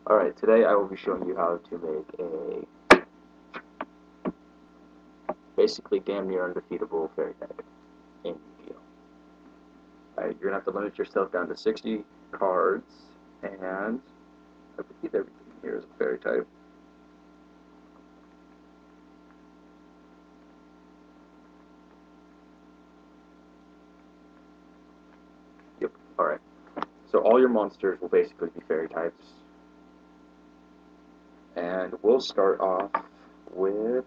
Alright, today I will be showing you how to make a basically damn near undefeatable fairy type in Yu-Gi-Oh! Alright, you're going to have to limit yourself down to 60 cards, and I believe everything here is a fairy type. Yep, alright. So all your monsters will basically be fairy types. And we'll start off with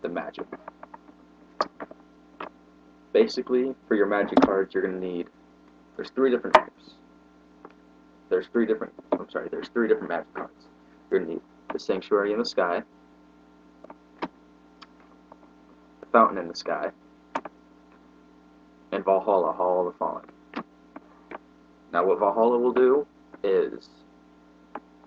the magic. Basically, for your magic cards, you're going to need, there's three different types. There's three different magic cards. You're going to need the Sanctuary in the Sky, the Fountain in the Sky, and Valhalla, Hall of the Fallen. Now what Valhalla will do is,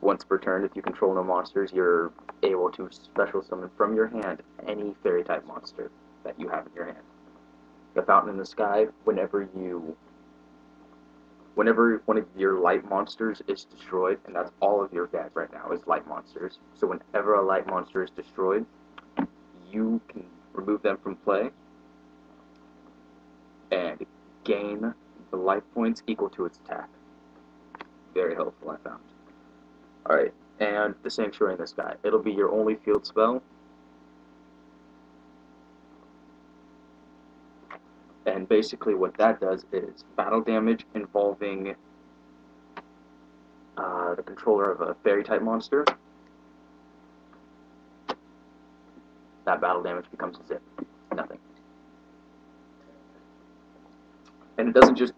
once per turn, if you control no monsters, you're able to special summon from your hand any fairy type monster that you have in your hand. The Fountain in the Sky, whenever one of your light monsters is destroyed, and that's all of your deck right now is light monsters, so whenever a light monster is destroyed, you can remove them from play and gain the life points equal to its attack. Very helpful, I found. Alright, and the Sanctuary in the Sky. It'll be your only field spell. And basically what that does is battle damage involving the controller of a fairy type monster. That battle damage becomes a zip. Nothing. And it doesn't just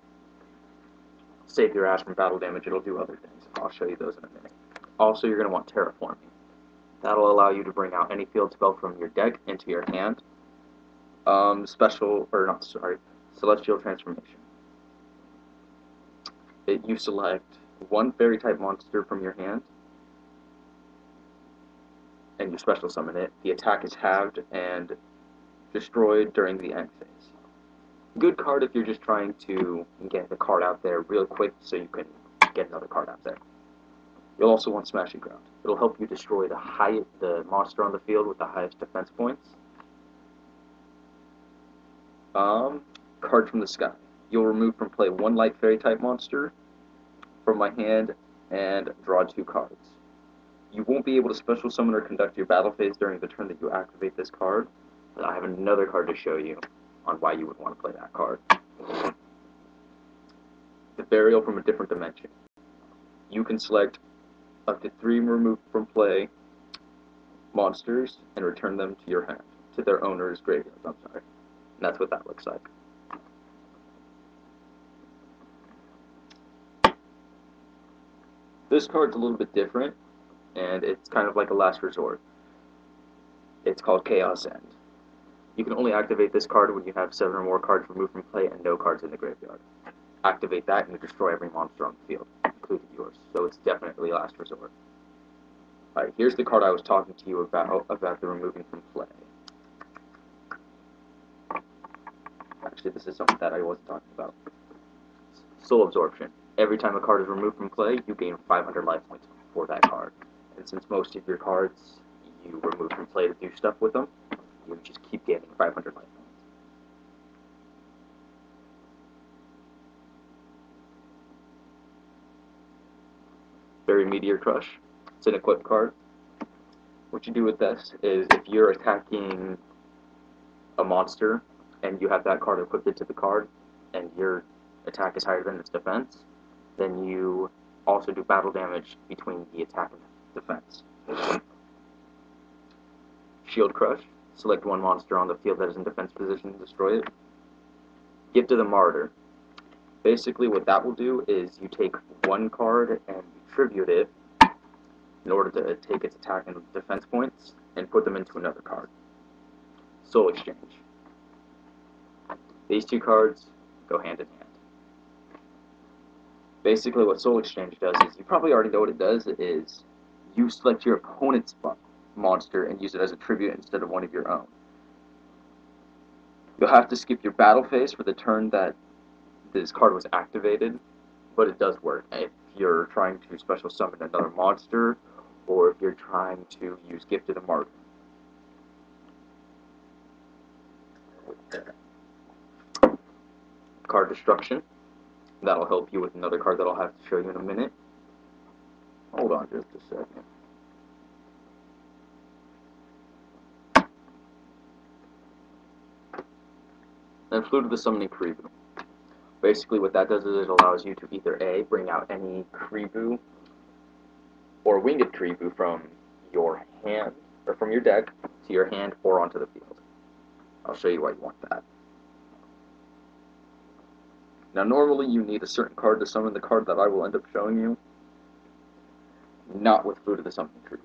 save your ass from battle damage, it'll do other things. I'll show you those in a minute. Also, you're going to want terraforming. That'll allow you to bring out any field spell from your deck into your hand. Celestial Transformation. You select one fairy type monster from your hand, and you special summon it. The attack is halved and destroyed during the end phase. Good card if you're just trying to get the card out there real quick so you can get another card out there. You'll also want Smashing Ground. It'll help you destroy the monster on the field with the highest defense points. Card from the Sky. You'll remove from play one light fairy type monster from my hand and draw 2 cards. You won't be able to special summon or conduct your battle phase during the turn that you activate this card, but I have another card to show you on why you would want to play that card. The Burial from a Different Dimension. You can select up to 3 removed from play monsters and return them to your hand, to their owner's graveyard, And that's what that looks like. This card's a little bit different, and it's kind of like a last resort. It's called Chaos End. You can only activate this card when you have 7 or more cards removed from play and no cards in the graveyard. Activate that and you destroy every monster on the field, including yours. So it's definitely last resort. Alright, here's the card I was talking to you about the removing from play. Actually, this is something that I wasn't talking about. Soul Absorption. Every time a card is removed from play, you gain 500 life points for that card. And since most of your cards you remove from play to do stuff with them, you just keep gaining 500 life points. Very Meteor Crush. It's an equip card. What you do with this is if you're attacking a monster and you have that card equipped into the card and your attack is higher than its defense, then you also do battle damage between the attack and defense. Shield Crush. Select one monster on the field that is in defense position and destroy it. Gift of the Martyr. Basically what that will do is you take one card and you tribute it in order to take its attack and defense points and put them into another card. Soul Exchange. These 2 cards go hand in hand. Basically what Soul Exchange does is, you probably already know what it does, is you select your opponent's monster and use it as a tribute instead of one of your own. You'll have to skip your battle phase for the turn that this card was activated, but it does work. If you're trying to special summon another monster, or if you're trying to use Gifted and Martyr. Card Destruction. That'll help you with another card that I'll have to show you in a minute. Hold on just a second. Then Flute of the Summoning Karibu. Basically what that does is it allows you to either A, bring out any Karibu or winged Karibu from your hand, or from your deck to your hand or onto the field. I'll show you why you want that. Now normally you need a certain card to summon the card that I will end up showing you. Not with Flute of the Summoning Karibu.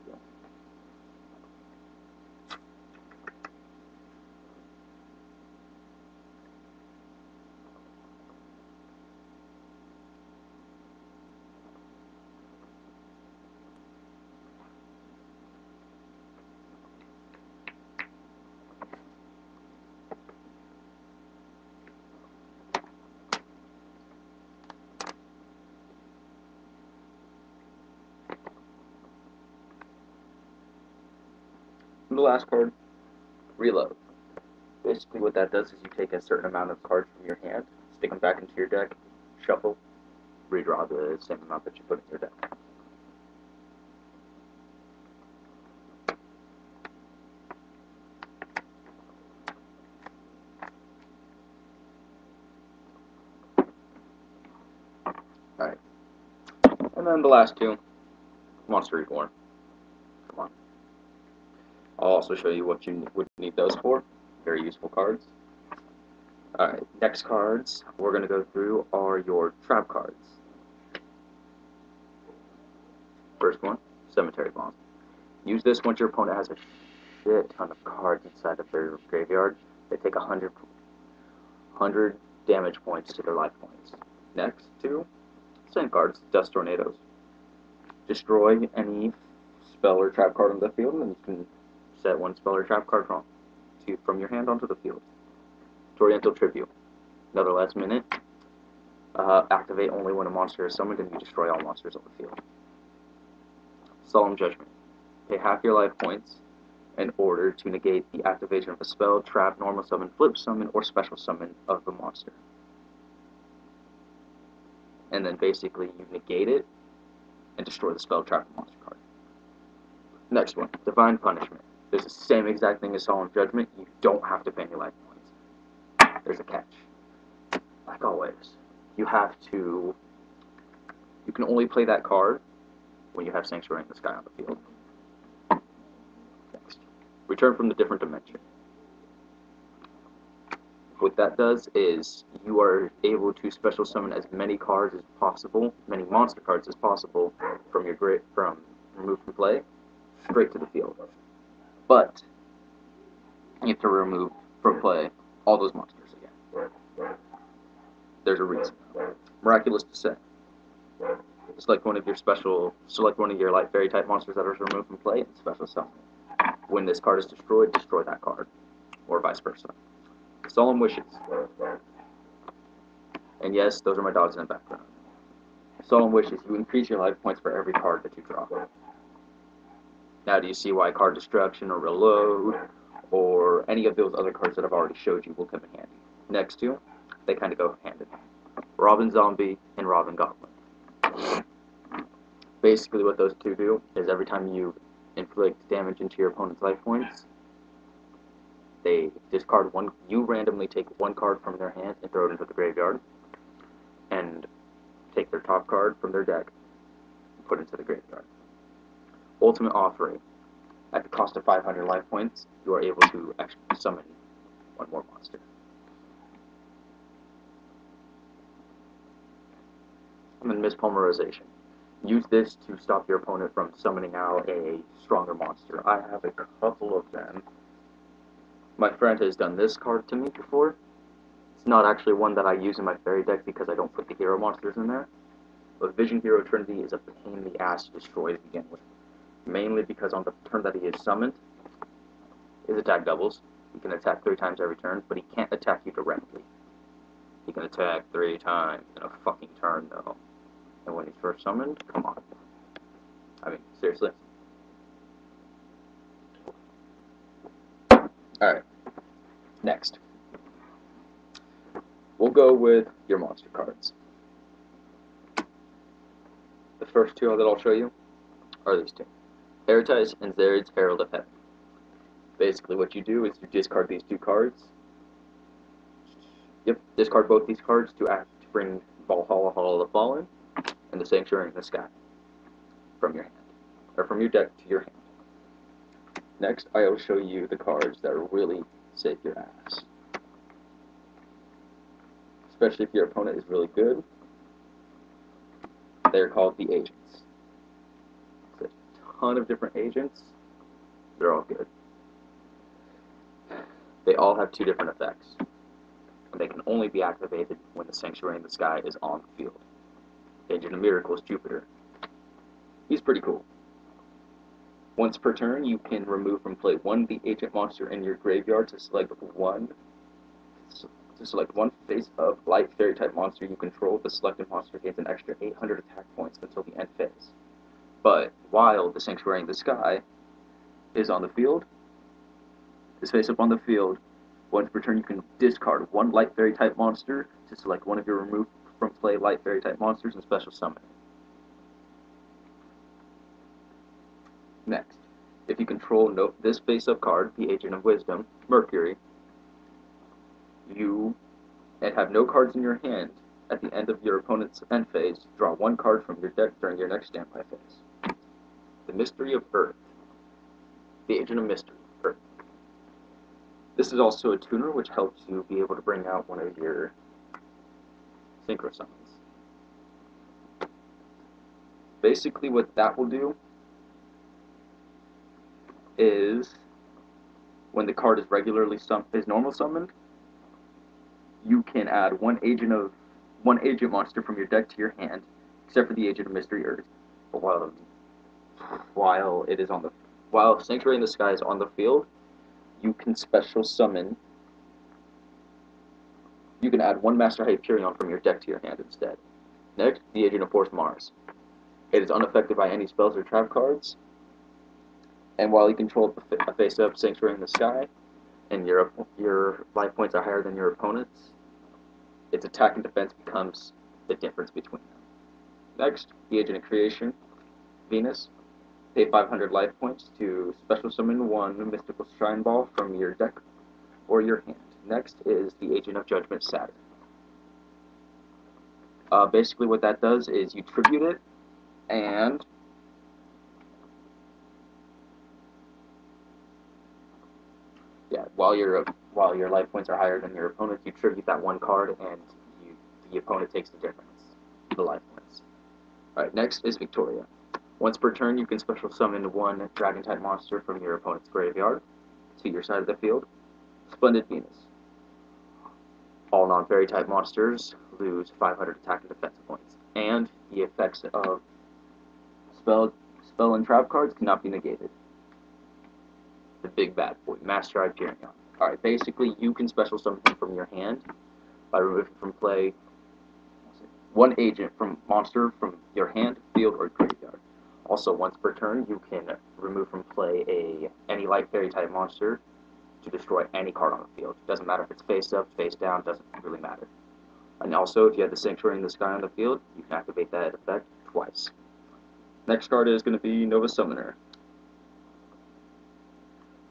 And the last card, Reload. Basically what that does is you take a certain amount of cards from your hand, stick them back into your deck, shuffle, redraw the same amount that you put in your deck. Alright. And then the last two, Monster Reborn. Come on. I'll also show you what you would need those for. Very useful cards. Alright, next cards we're going to go through are your trap cards. First one, Cemetery Bomb. Use this once your opponent has a shit ton of cards inside of their graveyard. They take 100 damage points to their life points. Next two, same cards, Dust Tornadoes. Destroy any spell or trap card on the field, and you can set one spell or trap card from your hand onto the field. Oriental Tribute. Another last minute. Activate only when a monster is summoned and you destroy all monsters on the field. Solemn Judgment. Pay half your life points in order to negate the activation of a spell, trap, normal summon, flip summon, or special summon of the monster. And then basically you negate it and destroy the spell, trap, or monster card. Next one, Divine Punishment. There's the same exact thing as Solemn Judgment. You don't have to pay any life points. There's a catch. Like always, you can only play that card when you have Sanctuary in the Sky on the field. Next, Return from the Different Dimension. What that does is you are able to special summon as many cards as possible, many monster cards as possible from removed from play, straight to the field. But you have to remove from play all those monsters again. There's a reason. Miraculous Descent. Select one of your light fairy type monsters that is removed from play and special summon. When this card is destroyed, destroy that card, or vice versa. Solemn Wishes. And yes, those are my dogs in the background. Solemn Wishes. You increase your life points for every card that you draw. Now, do you see why Card Destruction or Reload or any of those other cards that I've already showed you will come in handy? Next two, they kind of go hand in hand. Robin Zombie and Robin Goblin. Basically what those two do is every time you inflict damage into your opponent's life points, they discard one. You randomly take one card from their hand and throw it into the graveyard, and take their top card from their deck and put it into the graveyard. Ultimate Offering. At the cost of 500 life points, you are able to actually summon one more monster. And then Mispulverization. Use this to stop your opponent from summoning out a stronger monster. I have a couple of them. My friend has done this card to me before. It's not actually one that I use in my fairy deck because I don't put the hero monsters in there. But Vision Hero Trinity is a pain in the ass to destroy to begin with. Mainly because on the turn that he is summoned, his attack doubles. He can attack 3 times every turn, but he can't attack you directly. He can attack 3 times in a fucking turn, though. And when he's first summoned, come on. I mean, seriously. Alright, next. We'll go with your monster cards. The first two that I'll show you are these two. Heretice and Zered's Herald of Heaven. Basically what you do is you discard these two cards. Yep, discard both these cards to bring Valhalla Hall of the Fallen and the Sanctuary in the Sky from your hand, or from your deck to your hand. Next, I will show you the cards that really save your ass. Especially if your opponent is really good. They're called the Agents. There's a ton of different agents. They're all good. They all have two different effects. And they can only be activated when the Sanctuary in the Sky is on the field. Agent of Miracles, Jupiter. He's pretty cool. Once per turn, you can remove from play one the agent monster in your graveyard to select one face-up light fairy type monster you control. The selected monster gains an extra 800 attack points until the end phase. But while the Sanctuary in the Sky is on the field, is face up on the field, once per turn you can discard one light fairy type monster to select one of your removed from play light fairy type monsters and special summon it. Next, if you control this face-up card, the Agent of Wisdom, Mercury, and have no cards in your hand at the end of your opponent's end phase, draw one card from your deck during your next standby phase. The Mystery of Earth, the Agent of Mystery, Earth. This is also a tuner which helps you be able to bring out one of your synchro summons. Basically what that will do is when the card is normal summoned, you can add one agent monster from your deck to your hand, except for the Agent of Mystery Earth. But while Sanctuary in the Sky is on the field, you can special summon. You can add one Master Hyperion from your deck to your hand instead. Next, the Agent of Force Mars. It is unaffected by any spells or trap cards, and while you control a face-up Sanctuary in the Sky, and your life points are higher than your opponent's, its attack and defense becomes the difference between them. Next, the Agent of Creation, Venus. Pay 500 life points to special summon one Mystical Shrine Ball from your deck or your hand. Next is the Agent of Judgment, Saturn. Basically what that does is you tribute it, and while your life points are higher than your opponent, you tribute that one card, and the opponent takes the difference, the life points. Alright, next is Victoria. Once per turn, you can special summon one Dragon-type monster from your opponent's graveyard to your side of the field. Splendid Venus. All non-fairy type monsters lose 500 attack and defense points, and the effects of spell and trap cards cannot be negated. The big bad boy, Master Hyperion. Alright, basically you can special summon him from your hand by removing from play one agent monster from your hand, field, or graveyard. Also, once per turn, you can remove from play any light fairy type monster to destroy any card on the field. Doesn't matter if it's face up, face down, doesn't really matter. And also, if you have the Sanctuary in the Sky on the field, you can activate that effect twice. Next card is going to be Nova Summoner.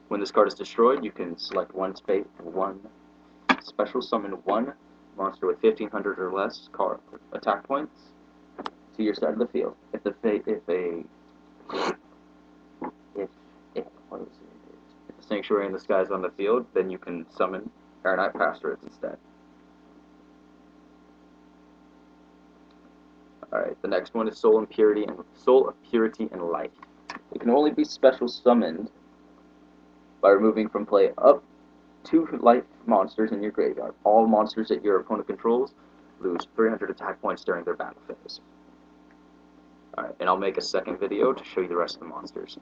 When this card is destroyed, you can select one special summon one monster with 1,500 or less attack points to your side of the field. If the Sanctuary in the Sky is on the field, then you can summon Aeronite Pastorets instead. Alright, the next one is Soul of Purity and Light. It can only be special summoned by removing from play up 2 life monsters in your graveyard. All monsters that your opponent controls lose 300 attack points during their battle phase. Alright, and I'll make a second video to show you the rest of the monsters.